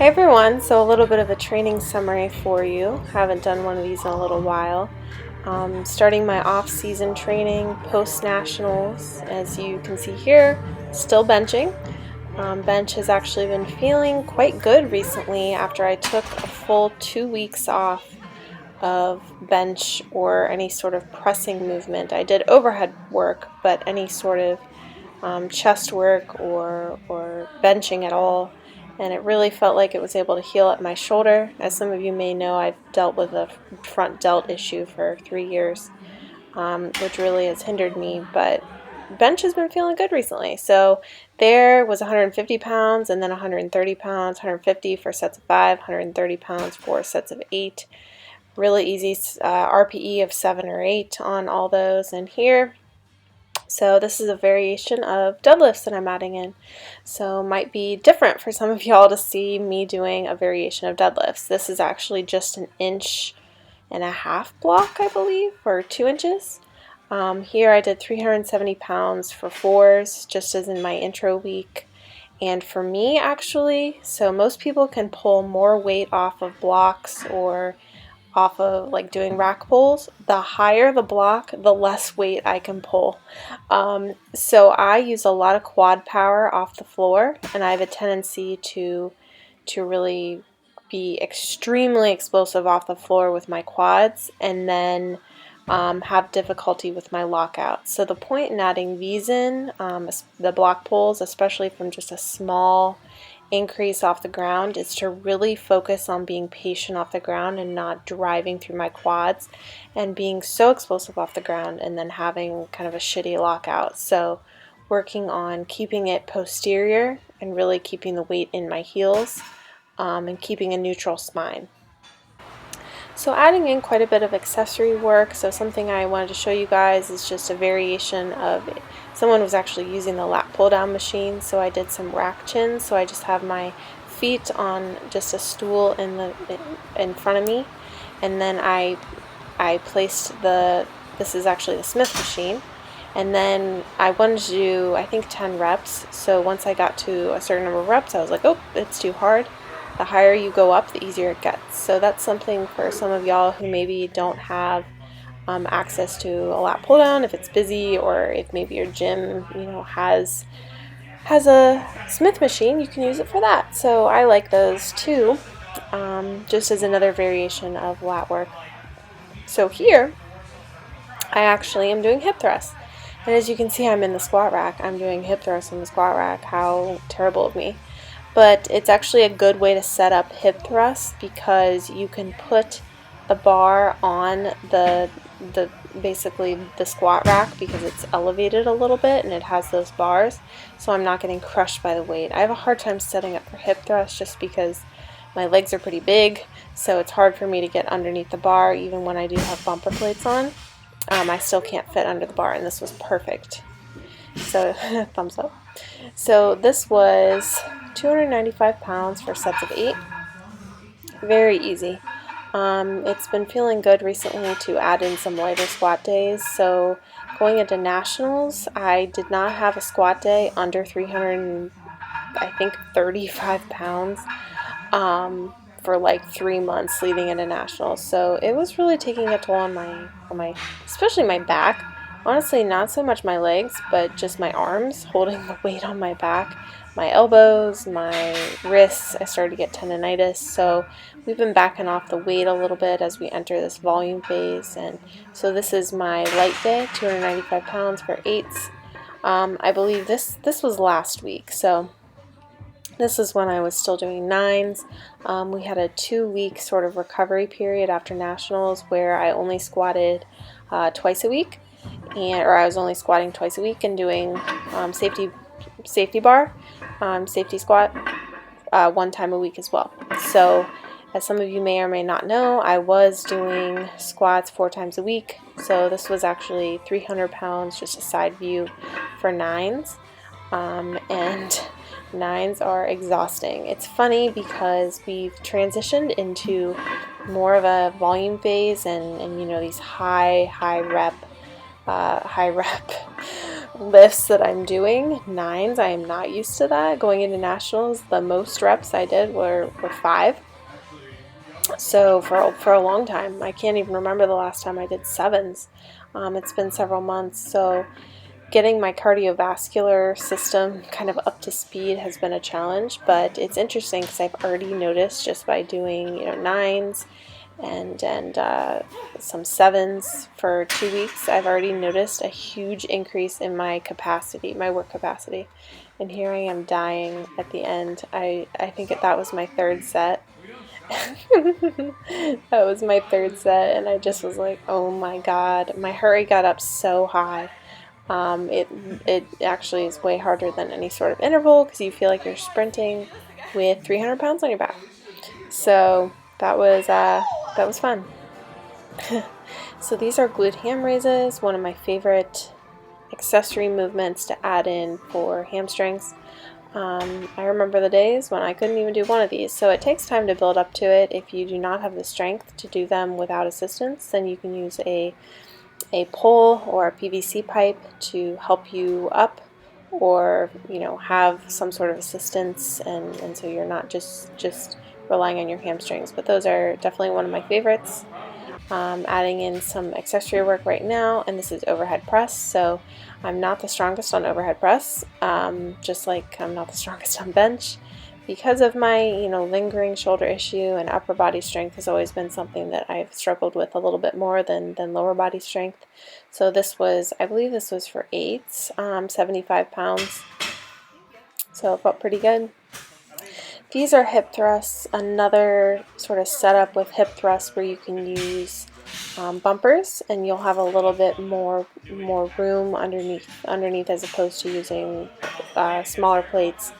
Hi everyone, so a little bit of a training summary for you. Haven't done one of these in a little while. Starting my off-season training post-nationals, as you can see here, still benching. Bench has actually been feeling quite good recently after I took a full 2 weeks off of bench or any sort of pressing movement. I did overhead work, but any sort of chest work or benching at all, and it really felt like it was able to heal up my shoulder. As some of you may know, I've dealt with a front delt issue for 3 years, which really has hindered me, but bench has been feeling good recently. So there was 150 pounds and then 130 pounds, 150 for sets of 5, 130 pounds for sets of 8. Really easy RPE of 7 or 8 on all those. And here, so this is a variation of deadlifts that I'm adding in. So it might be different for some of y'all to see me doing a variation of deadlifts. This is actually just an 1.5 inch block, I believe, or 2 inches. Here I did 370 pounds for 4s, just as in my intro week. And for me, actually, so most people can pull more weight off of blocks or off of like doing rack pulls. The higher the block, the less weight I can pull. So I use a lot of quad power off the floor, and I have a tendency to really be extremely explosive off the floor with my quads, and then have difficulty with my lockout. So the point in adding these in, the block pulls, especially from just a small increase off the ground, is to really focus on being patient off the ground and not driving through my quads and being so explosive off the ground and then having kind of a shitty lockout. So working on keeping it posterior and really keeping the weight in my heels, and keeping a neutral spine. So adding in quite a bit of accessory work. So something I wanted to show you guys is just a variation of, someone was actually using the lat pull down machine, so I did some rack chins. So I just have my feet on just a stool in front of me, and then I placed this is actually the Smith machine, and then I wanted to do, I think, 10 reps. So once I got to a certain number of reps, I was like, oh, it's too hard. The higher you go up, the easier it gets. So that's something for some of y'all who maybe don't have access to a lat pull down, if it's busy, or if maybe your gym, has a Smith machine, you can use it for that. So I like those too, just as another variation of lat work. So here, I actually am doing hip thrusts. And as you can see, I'm in the squat rack. I'm doing hip thrusts in the squat rack. How terrible of me. But it's actually a good way to set up hip thrusts, because you can put the bar on basically the squat rack, because it's elevated a little bit and it has those bars, so I'm not getting crushed by the weight. I have a hard time setting up for hip thrusts just because my legs are pretty big, so it's hard for me to get underneath the bar. Even when I do have bumper plates on, I still can't fit under the bar, and this was perfect. So thumbs up. So this was 295 pounds for sets of 8. Very easy. It's been feeling good recently to add in some lighter squat days. So going into nationals, I did not have a squat day under 335 pounds for like 3 months leading into nationals. So it was really taking a toll on my especially my back. Honestly, not so much my legs, but just my arms, holding the weight on my back, my elbows, my wrists. I started to get tendonitis, so we've been backing off the weight a little bit as we enter this volume phase. And so this is my light day, 295 pounds for 8s. I believe this was last week, so this is when I was still doing 9s. We had a 2-week sort of recovery period after nationals where I only squatted twice a week. Or I was only squatting twice a week and doing safety bar, safety squat 1 time a week as well. So as some of you may or may not know, I was doing squats 4 times a week. So this was actually 300 pounds, just a side view for 9s. And 9s are exhausting. It's funny because we've transitioned into more of a volume phase and these high rep lifts that I'm doing, 9s. I am not used to that. Going into nationals, the most reps I did were 5. So for a long time, I can't even remember the last time I did 7s. It's been several months, so getting my cardiovascular system kind of up to speed has been a challenge, but it's interesting because I've already noticed just by doing 9s and some 7s for 2 weeks, I've already noticed a huge increase in my capacity, my work capacity. And here I am dying at the end. I think that was my 3rd set. That was my 3rd set, and I just was like, oh my god, my heart rate got up so high. It actually is way harder than any sort of interval because you feel like you're sprinting with 300 pounds on your back. So that was fun. So these are glute ham raises, one of my favorite accessory movements to add in for hamstrings. I remember the days when I couldn't even do one of these, so it takes time to build up to it. If you do not have the strength to do them without assistance, then you can use a pole or a PVC pipe to help you up, or have some sort of assistance, and so you're not just relying on your hamstrings. But those are definitely one of my favorites. Adding in some accessory work right now, and this is overhead press. So I'm not the strongest on overhead press, just like I'm not the strongest on bench. Because of my lingering shoulder issue, and upper body strength has always been something that I've struggled with a little bit more than lower body strength. So this was, I believe this was for 8s, 75 pounds. So it felt pretty good. These are hip thrusts, another sort of setup with hip thrusts where you can use bumpers, and you'll have a little bit more room underneath as opposed to using smaller plates.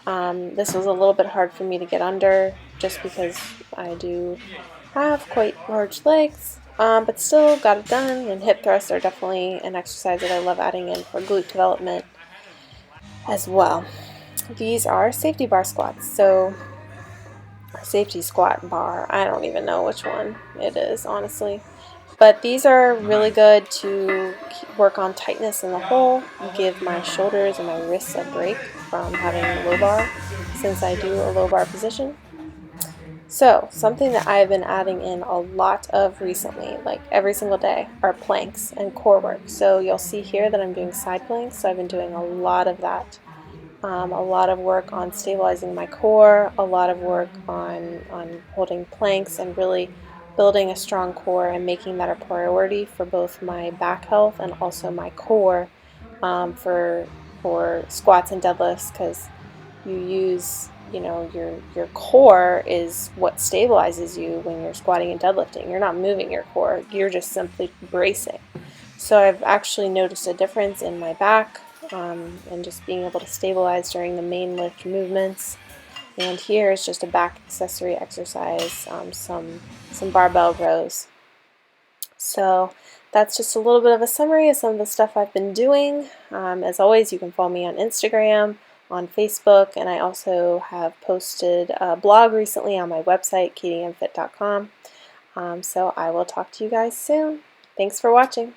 This was a little bit hard for me to get under just because I do have quite large legs, but still got it done. And hip thrusts are definitely an exercise that I love adding in for glute development as well. These are safety bar squats. So safety squat bar, I don't even know which one it is, honestly. But these are really good to work on tightness in the hole, give my shoulders and my wrists a break from having a low bar, since I do a low bar position. So something that I've been adding in a lot of recently, like every single day, are planks and core work. So you'll see here that I'm doing side planks, so I've been doing a lot of that. A lot of work on stabilizing my core, a lot of work on holding planks and really building a strong core and making that a priority for both my back health and also my core, for squats and deadlifts, because you use your core is what stabilizes you when you're squatting and deadlifting. You're not moving your core, you're just simply bracing. So I've actually noticed a difference in my back, and just being able to stabilize during the main lift movements. And here is just a back accessory exercise, some barbell rows. So that's just a little bit of a summary of some of the stuff I've been doing. As always, you can follow me on Instagram, on Facebook, and I also have posted a blog recently on my website, katieannfit.com. So I will talk to you guys soon. Thanks for watching.